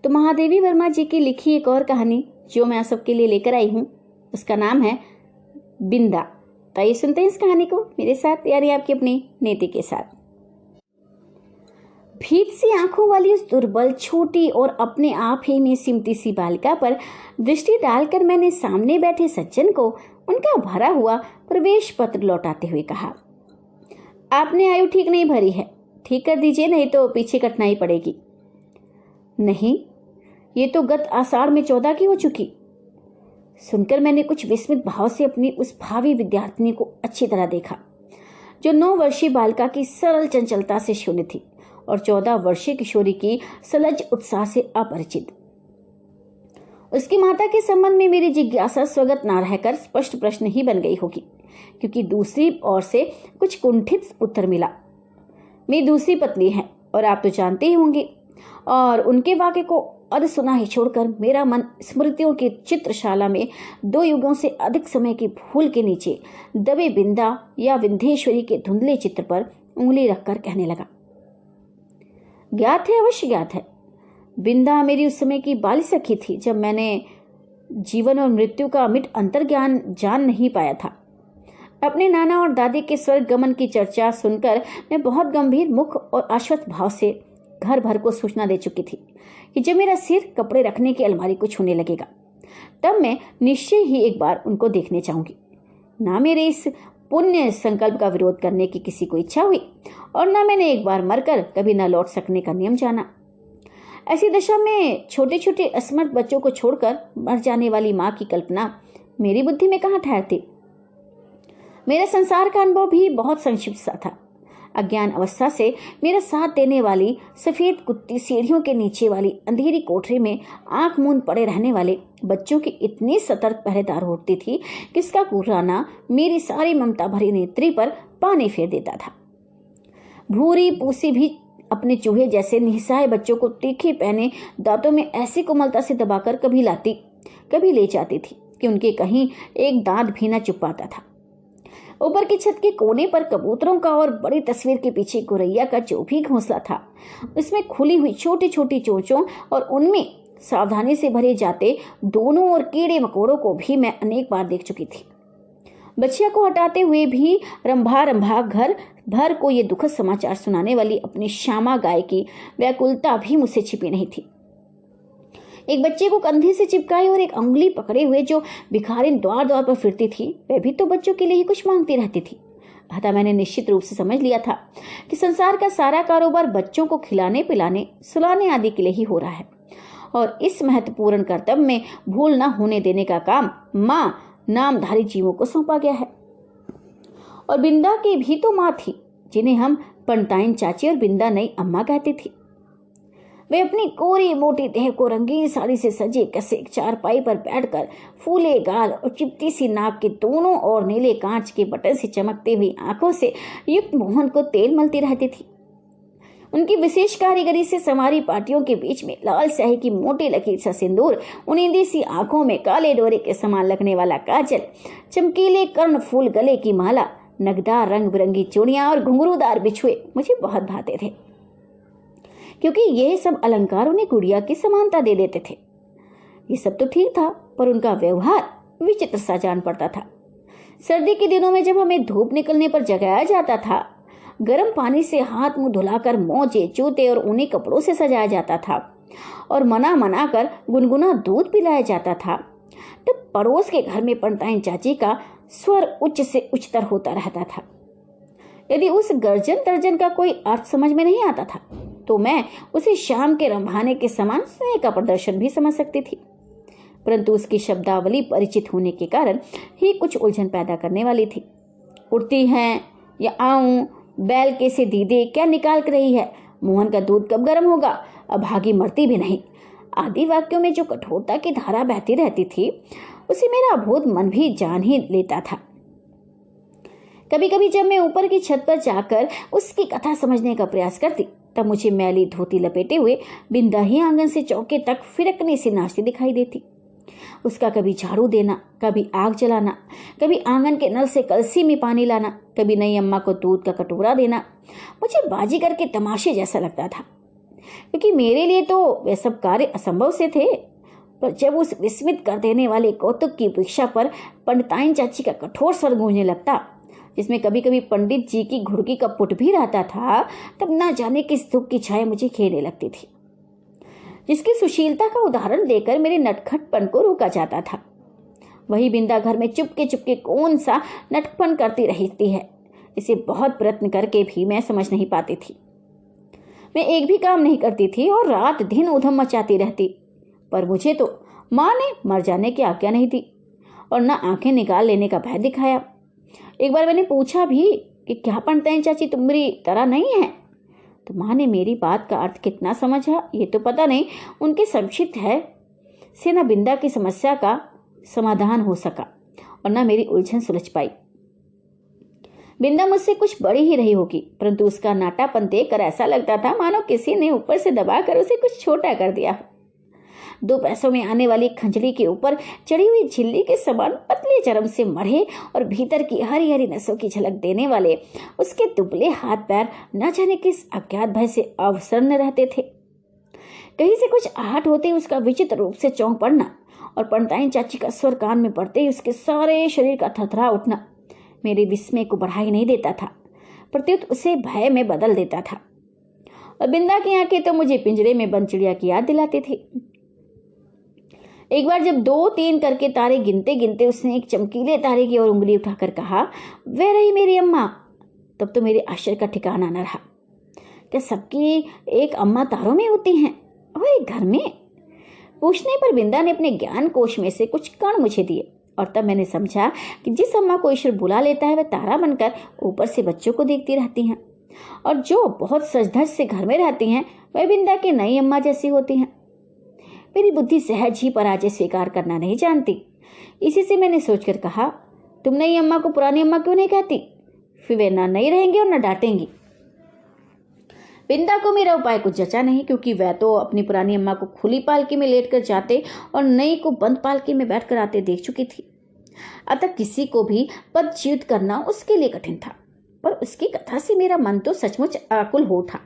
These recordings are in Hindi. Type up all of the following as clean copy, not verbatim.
तो महादेवी वर्मा जी की लिखी एक और कहानी जो मैं आप सबके लिए लेकर आई हूँ, उसका नाम है बिंदा। तो आइए सुनते हैं इस कहानी को मेरे साथ, यानी आपकी अपनी नीति के साथ। भीत सी आंखों वाली उस दुर्बल, छोटी और अपने आप ही में सिमटी सी बालिका पर दृष्टि डालकर मैंने सामने बैठे सज्जन को उनका भरा हुआ प्रवेश पत्र लौटाते हुए कहा, आपने आयु ठीक नहीं भरी है, ठीक कर दीजिए, नहीं तो पीछे कटनाई पड़ेगी। नहीं, ये तो गत आषाढ़ में 14 की हो चुकी। सुनकर मैंने कुछ विस्मित भाव से अपनी उस भावी विद्यार्थिनी को अच्छी तरह देखा, जो 9 वर्षीय बालिका की सरल चंचलता से शून्य थी और 14 वर्षीय किशोरी की सलज उत्साह से अपरिचित। उसकी माता के संबंध में मेरी जिज्ञासा स्वगत न रहकर स्पष्ट प्रश्न ही बन गई होगी, क्योंकि दूसरी ओर से कुछ कुंठित उत्तर मिला। मेरी दूसरी पत्नी है और आप तो जानते ही होंगे, और उनके वाक्य को अधसुना ही छोड़कर मेरा मन स्मृतियों की चित्रशाला में 2 युगों से अधिक समय की भूल के नीचे दबे बिंदा या विंध्येश्वरी के धुंधले चित्र पर उंगली रखकर कहने लगा, ज्ञात है, अवश्य ज्ञात है। बिंदा मेरी उस समय की बाली सखी थी जब मैंने जीवन और मृत्यु का अमिट अंतर्ज्ञान जान नहीं पाया था। अपने नाना और दादी के स्वर्ग गमन की चर्चा सुनकर मैं बहुत गंभीर मुख और आश्वस्त भाव से घर भर को सूचना दे चुकी थी कि जब मेरा सिर कपड़े रखने की अलमारी को छूने लगेगा, तब मैं निश्चय ही एक बार उनको देखने चाहूंगी। ना मेरे इस पुण्य संकल्प का विरोध करने की किसी को इच्छा हुई और ना मैंने एक बार मरकर कभी न लौट सकने का नियम जाना। ऐसी दशा में छोटे छोटे असमर्थ बच्चों को छोड़कर मर जाने वाली माँ की कल्पना मेरी बुद्धि में कहाँ ठहरती। मेरा संसार का अनुभव भी बहुत संक्षिप्त सा था। अज्ञान अवस्था से मेरा साथ देने वाली सफेद कुत्ती सीढ़ियों के नीचे वाली अंधेरी कोठरी में आंख मूंद पड़े रहने वाले बच्चों की इतनी सतर्क पहरेदार होती थी कि इसका कुर्राना मेरी सारी ममता भरी नेत्री पर पानी फेर देता था। भूरी पूसी भी अपने चूहे जैसे निहसाए बच्चों को तीखे पहने दांतों में ऐसी कोमलता से दबाकर कभी लाती कभी ले जाती थी कि उनके कहीं एक दांत भी न चुप पाता था। ऊपर की छत के कोने पर कबूतरों का और बड़ी तस्वीर के पीछे गोरैया का जो भी घोंसला था, उसमें खुली हुई छोटी छोटी चोंचों और उनमें सावधानी से भरे जाते दोनों और कीड़े मकोड़ों को भी मैं अनेक बार देख चुकी थी। बच्चिया को हटाते हुए भी रंभा रंभा घर भर को ये दुखद समाचार सुनाने वाली अपनी श्यामा गाय की व्याकुलता भी मुझसे छिपी नहीं थी। एक बच्चे को कंधे से चिपकाए और एक अंगुली पकड़े हुए जो भिखारिन द्वार द्वार पर फिरती थी, वह भी तो बच्चों के लिए ही कुछ मांगती रहती थी। अतः मैंने निश्चित रूप से समझ लिया था कि संसार का सारा कारोबार बच्चों को खिलाने पिलाने सुलाने आदि के लिए ही हो रहा है, और इस महत्वपूर्ण कर्तव्य में भूल न होने देने का काम माँ नामधारी जीवों को सौंपा गया है। और बिंदा की भी तो माँ थी, जिन्हें हम पंताइन चाची और बिंदा नई अम्मा कहती थी। वे अपनी कोरी मोटी देह को रंगीन साड़ी से सजे कसे चारपाई पर बैठकर फूले गाल और चिपटी सी नाक के दोनों और नीले कांच के बटन से चमकती हुई आंखों से युक्त मोहन को तेल मलती रहती थी। उनकी विशेष कारीगरी से संवारी पाटियों के बीच में लाल स्याही की मोटी लकीर सा सिंदूर, उनींदी सी आंखों में काले डोरे के समान लगने वाला काजल, चमकीले कर्ण फूल गले की माला, नगदार रंग बिरंगी चूड़ियां और घुंघरूदार बिछुए मुझे बहुत भाते थे, क्योंकि यह सब अलंकार उन्हें गुड़िया की समानता दे देते थे। ये सब तो ठीक था, पर उनका व्यवहार विचित्र सा जान पड़ता था। सर्दी के दिनों में जब हमें धूप निकलने पर जगाया जाता था, गर्म पानी से हाथ मुंह धुलाकर मोजे जूते और ऊनी कपड़ों से सजाया जाता था और मना कर गुनगुना दूध पिलाया जाता था, तब पड़ोस के घर में पंताइन चाची का स्वर उच्च से उच्चतर होता रहता था। यदि उस गर्जन तर्जन का कोई अर्थ समझ में नहीं आता था, तो मैं उसे शाम के रंभाने के समान स्नेह का प्रदर्शन भी समझ सकती थी, परंतु उसकी शब्दावली परिचित होने के कारण ही कुछ उलझन पैदा करने वाली थी। उठती हैं या आऊं, बैल के से दीदे क्या निकाल कर रही है, मोहन का दूध कब गर्म होगा, अभागी मरती भी नहीं, आदि वाक्यों में जो कठोरता की धारा बहती रहती थी, उसे मेरा अबोध मन भी जान ही लेता था। कभी कभी जब मैं ऊपर की छत पर जाकर उसकी कथा समझने का प्रयास करती, तब मुझे मैली धोती लपेटे हुए बिंदा ही आंगन से चौके तक फिरकने से नाचती दिखाई देती। उसका कभी झाड़ू देना, कभी आग जलाना, कभी आंगन के नल से कलसी में पानी लाना, कभी नई अम्मा को दूध का कटोरा देना मुझे बाजीगर के तमाशे जैसा लगता था। क्योंकि मेरे लिए तो वे सब कार्य असंभव से थे। पर जब उस विस्मित कर देने वाले कौतुक की अपेक्षा पर पंडिताइन चाची का कठोर स्वर गूंजने लगता, जिसमें कभी कभी पंडित जी की घुड़की का पुट भी रहता था, तब ना जाने किस दुख की छाया मुझे घेरने लगती थी, जिसकी सुशीलता का उदाहरण देकर मेरे नटखटपन को रोका जाता था। वही बिंदा घर में चुपके चुपके कौन सा नटखपन करती रहती है, इसे बहुत प्रयत्न करके भी मैं समझ नहीं पाती थी। मैं एक भी काम नहीं करती थी और रात दिन उधम मचाती रहती, पर मुझे तो माँ ने मर जाने की आज्ञा नहीं दी और न आंखें निकाल लेने का भय दिखाया। एक बार मैंने पूछा भी कि क्या पंडिताइन चाची तुम मेरी तरह नहीं है, तो माँ ने मेरी बात का अर्थ कितना समझा ये तो पता नहीं, उनके संक्षिप्त है से न बिंदा की समस्या का समाधान हो सका और न मेरी उलझन सुलझ पाई। बिंदा मुझसे कुछ बड़ी ही रही होगी, परंतु उसका नाटापन देखकर ऐसा लगता था मानो किसी ने ऊपर से दबाकर उसे कुछ छोटा कर दिया। 2 पैसों में आने वाली खंजड़ी के ऊपर चढ़ी हुई झिल्ली के समान पतले चरम से मढ़े और भीतर की हरी हरी नसों की झलक देने वाले उसके दुबले हाथ पैर न जाने किस अज्ञात भय से अवसन्न रहते थे। कहीं से कुछ आहट होते उसका विचित्र रूप से चौंक पड़ना और पंडिताइन चाची का स्वर कान में पड़ते ही उसके सारे शरीर का थरथरा उठना मेरे विस्मय को बढ़ा ही नहीं देता था, प्रत्युत उसे भय में बदल देता था। और बिंदा की आंखें तो मुझे पिंजरे में बंद चिड़िया की याद दिलाती थी। एक बार जब 2-3 करके तारे गिनते गिनते उसने एक चमकीले तारे की ओर उंगली उठाकर कहा, वह रही मेरी अम्मा, तब तो मेरे आश्चर्य का ठिकाना न रहा। क्या सबकी एक अम्मा तारों में होती हैं और एक घर में? पूछने पर बिंदा ने अपने ज्ञान कोश में से कुछ कण मुझे दिए और तब मैंने समझा कि जिस अम्मा को ईश्वर बुला लेता है वह तारा बनकर ऊपर से बच्चों को देखती रहती हैं, और जो बहुत सजधज से घर में रहती हैं वह बिंदा की नई अम्मा जैसी होती हैं। मेरी बुद्धि सहज ही पराजय स्वीकार करना नहीं जानती। इसी से मैंने सोचकर कहा, तुम नई अम्मा को पुरानी अम्मा क्यों नहीं कहती? फिर वे ना नई रहेंगी और ना डांटेंगी। बिंदा को मेरा उपाय कुछ जचा नहीं, क्योंकि वह तो अपनी पुरानी अम्मा को खुली पालकी में लेटकर जाते और नई को बंद पालकी में बैठकर आते देख चुकी थी। अतः किसी को भी पदच्युत करना उसके लिए कठिन था, पर उसकी कथा से मेरा मन तो सचमुच आकुल हो उठा।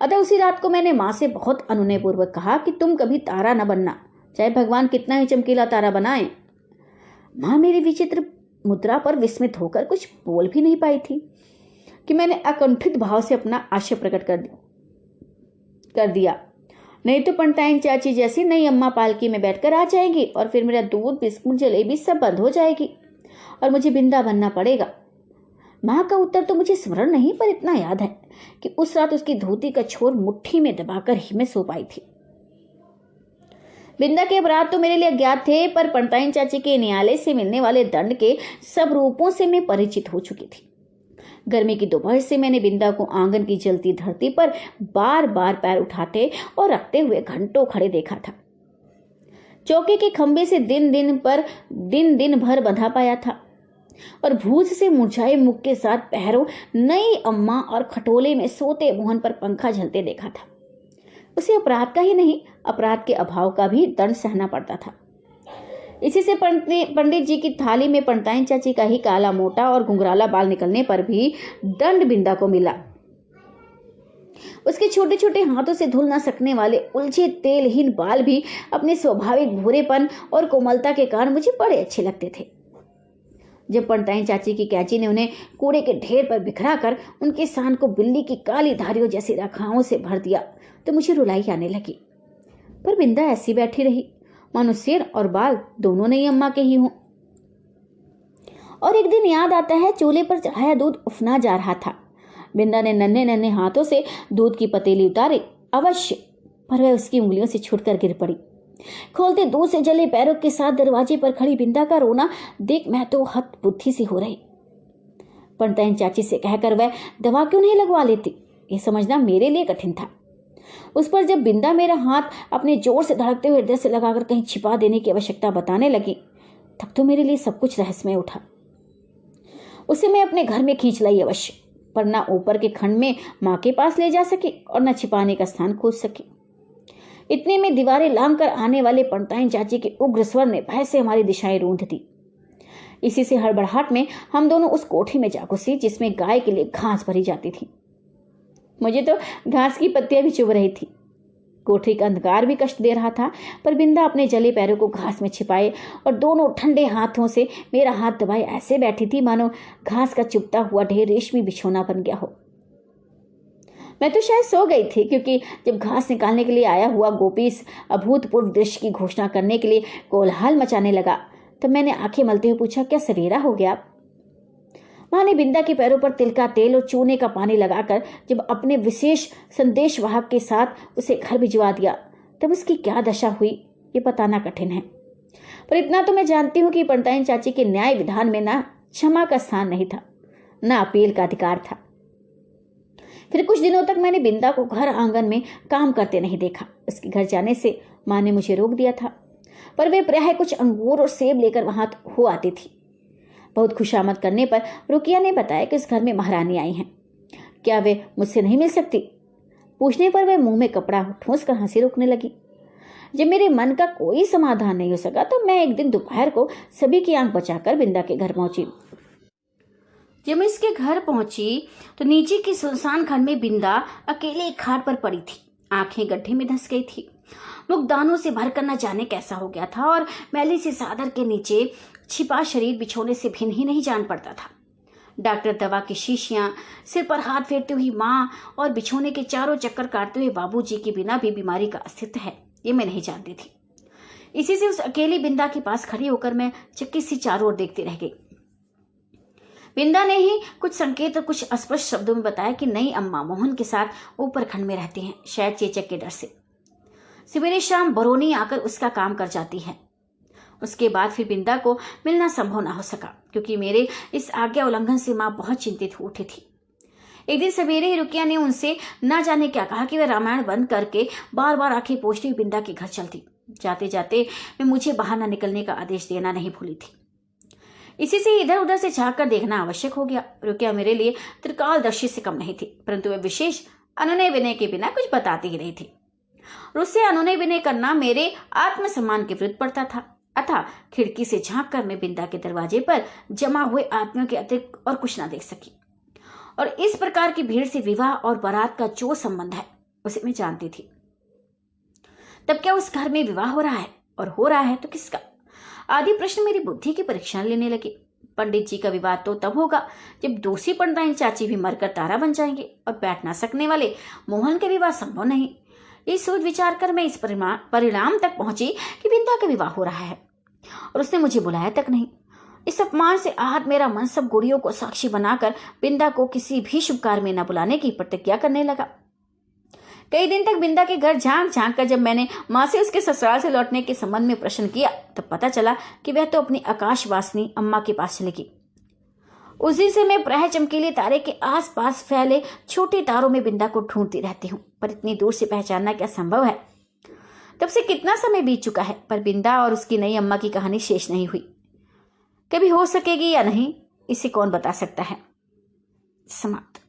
अतः उसी रात को मैंने माँ से बहुत अनुनयपूर्वक कहा कि तुम कभी तारा न बनना, चाहे भगवान कितना ही चमकीला तारा बनाए। माँ मेरी विचित्र मुद्रा पर विस्मित होकर कुछ बोल भी नहीं पाई थी कि मैंने अकुंठित भाव से अपना आशय प्रकट कर दिया। नहीं तो पंडिताइन चाची जैसी नई अम्मा पालकी में बैठकर आ जाएगी और फिर मेरा दूध बिस्कुट जलेबी सब बंद हो जाएगी और मुझे बिंदा बनना पड़ेगा। माँ का उत्तर तो मुझे स्मरण नहीं, पर इतना याद है कि उस रात उसकी धोती का छोर मुट्ठी में दबाकर ही मैं सो पाई थी। बिंदा के अपराध तो मेरे लिए अज्ञात थे, पर पंडिताइन चाची के न्यायालय से मिलने वाले दंड के सब रूपों से मैं परिचित हो चुकी थी। गर्मी की दोपहर से मैंने बिंदा को आंगन की जलती धरती पर बार बार पैर उठाते और रखते हुए घंटों खड़े देखा था। चौके के खंभे से दिन दिन भर बंधा पाया था और भूज से मुरझाए मुख के साथ पैरों नई अम्मा और खटोले में सोते मोहन पर पंखा झलते देखा था। उसे अपराध का ही नहीं, अपराध के अभाव का भी दंड सहना पड़ता था। इसी से पंडित जी की थाली में पंडिताइन चाची का ही काला मोटा और घुंघराला बाल निकलने पर भी दंड बिंदा को मिला। उसके छोटे छोटे हाथों से धुल ना सकने वाले उलझे तेलहीन बाल भी अपने स्वाभाविक भूरेपन और कोमलता के कारण मुझे बड़े अच्छे लगते थे। जब पंडिताइन चाची की कैंची ने उन्हें कूड़े के ढेर पर बिखरा कर उनके सान को बिल्ली की काली धारियों जैसी रखाओं से भर दिया तो मुझे रुलाई आने लगी। पर बिंदा ऐसी बैठी रही मानो सिर और बाल दोनों नई अम्मा के ही हों। और एक दिन याद आता है, चूल्हे पर चढ़ाया दूध उफना जा रहा था। बिंदा ने नन्हे नन्हे हाथों से दूध की पतीली उतारी, अवश्य, पर वह उसकी उंगलियों से छूटकर गिर पड़ी। खोलते दूध से जले पैरों के साथ दरवाजे पर खड़ी बिंदा का रोना देख मैं तो हत बुद्धि सी हो रही। पंडिताइन चाची से कहकर वह दवा क्यों नहीं लगवा लेती, ये समझना मेरे लिए कठिन था। उस पर जब बिंदा मेरा हाथ अपने जोर से धड़कते हुए हृदय से लगाकर कहीं छिपा देने की आवश्यकता बताने लगी, तब तो मेरे लिए सब कुछ रहस्यमय उठा। उसे मैं अपने घर में खींच लाई अवश्य, पर ना ऊपर के खंड में माँ के पास ले जा सकी और न छिपाने का स्थान खोज सकी। इतने में दीवारें लांघकर आने वाले पंडिताइन चाची के उग्र स्वर ने भय से हमारी दिशाएं रूंध दी। इसी से हड़बड़ाहट में हम दोनों उस कोठी में जा घुसी जिसमें गाय के लिए घास भरी जाती थी। मुझे तो घास की पत्तियां भी चुभ रही थी। कोठरी का अंधकार भी कष्ट दे रहा था, पर बिंदा अपने जले पैरों को घास में छिपाए और दोनों ठंडे हाथों से मेरा हाथ दबाए ऐसे बैठी थी मानो घास का चुभता हुआ ढेर रेशमी बिछोना बन गया हो। मैं तो शायद सो गई थी, क्योंकि जब घास निकालने के लिए आया हुआ गोपी इस अभूतपूर्व दृश्य की घोषणा करने के लिए कोलाहल मचाने लगा, तब मैंने आंखें मलते हुए पूछा, क्या सवेरा हो गया? मां ने बिंदा के पैरों पर तिल का तेल और चूने का पानी लगाकर जब अपने विशेष संदेशवाहक के साथ उसे घर भिजवा दिया, तब उसकी क्या दशा हुई ये बताना कठिन है। पर इतना तो मैं जानती हूँ कि पंडिताइन चाची के न्याय विधान में ना क्षमा का स्थान नहीं था, ना अपील का अधिकार था। फिर कुछ दिनों तक मैंने बिंदा को घर आंगन में काम करते नहीं देखा। उसके घर जाने से मां ने मुझे रोक दिया था, पर वे प्रायः कुछ अंगूर और सेब लेकर वहां हो आती थी। बहुत खुशामद करने पर रुकिया ने बताया कि इस घर में महारानी आई हैं, क्या वे मुझसे नहीं मिल सकती? पूछने पर वे मुंह में कपड़ा ठूंस कर हंसी रोकने लगी। जब मेरे मन का कोई समाधान नहीं हो सका तो मैं एक दिन दोपहर को सभी की आंख बचाकर बिंदा के घर पहुंची। जब मैं इसके घर पहुंची तो नीचे की सुनसान खंड में बिंदा अकेले एक खाट पर पड़ी थी। आंखें गड्ढे में धंस गई थी, मुख दानों से भरकर न जाने कैसा हो गया था और मैली से चादर के नीचे छिपा शरीर बिछोने से भिन्न ही नहीं जान पड़ता था। डॉक्टर, दवा की शीशियां, सिर पर हाथ फेरती हुई मां और बिछोने के चारों चक्कर काटते हुए बाबूजी के बिना भी बीमारी का अस्तित्व है ये मैं नहीं जानती थी। इसी से उस अकेली बिंदा के पास खड़ी होकर मैं चक्की सी चारों ओर देखती रह गई। बिंदा ने ही कुछ संकेत और कुछ अस्पष्ट शब्दों में बताया कि नई अम्मा मोहन के साथ ऊपर खंड में रहती हैं, शायद चेचक के डर से सवेरे शाम बरौनी आकर उसका काम कर जाती है। उसके बाद फिर बिंदा को मिलना संभव ना हो सका, क्योंकि मेरे इस आज्ञा उल्लंघन से मां बहुत चिंतित हो उठी थी। एक दिन सवेरे ही रुकिया ने उनसे ना जाने क्या कहा कि वे रामायण बंद करके बार बार आंखें पोंछती हुई बिंदा के घर चलती। जाते जाते मैं मुझे बाहर न निकलने का आदेश देना नहीं भूली थी। इसी से इधर उधर से झांक कर देखना आवश्यक हो गया। रुकिया मेरे लिए त्रिकालदर्शी से कम नहीं थी, परंतु वे विशेष अनुनय विनय के बिना कुछ बताती ही नहीं थी। और उससे अनुनय विनय करना मेरे आत्मसम्मान के विरुद्ध पड़ता था। अतः खिड़की से झांक कर मैं बिंदा के दरवाजे पर जमा हुए आदमियों के अतिरिक्त और कुछ ना देख सकी। और इस प्रकार की भीड़ से विवाह और बारात का जो संबंध है उसे मैं जानती थी। तब क्या उस घर में विवाह हो रहा है, और हो रहा है तो किसका? आदि प्रश्न मेरी बुद्धि की परीक्षा लेने लगे। पंडित जी का विवाह तो तब होगा जब दूसरी पंडिताइन चाची भी मरकर तारा बन जाएंगे और बैठ ना सकने वाले मोहन के विवाह संभव नहीं। ये सोच विचार कर मैं इस परिणाम तक पहुंची कि बिंदा का विवाह हो रहा है और उसने मुझे बुलाया तक नहीं। इस अपमान से आहत मेरा मन सब गुड़ियों को साक्षी बनाकर बिंदा को किसी भी शुभ कार्य में न बुलाने की प्रतिज्ञा करने लगा। कई दिन तक बिंदा के घर झांक झांक कर जब मैंने मां से उसके ससुराल से लौटने के संबंध में प्रश्न किया तब पता चला कि वह तो अपनी आकाशवासिनी अम्मा के पास चली गई। उस दिन से मैं प्रायः चमकीले तारे के आसपास फैले छोटे तारों में बिंदा को ढूंढती रहती हूँ, पर इतनी दूर से पहचानना क्या संभव है? तब से कितना समय बीत चुका है, पर बिंदा और उसकी नई अम्मा की कहानी शेष नहीं हुई। कभी हो सकेगी या नहीं इसे कौन बता सकता है। समाप्त।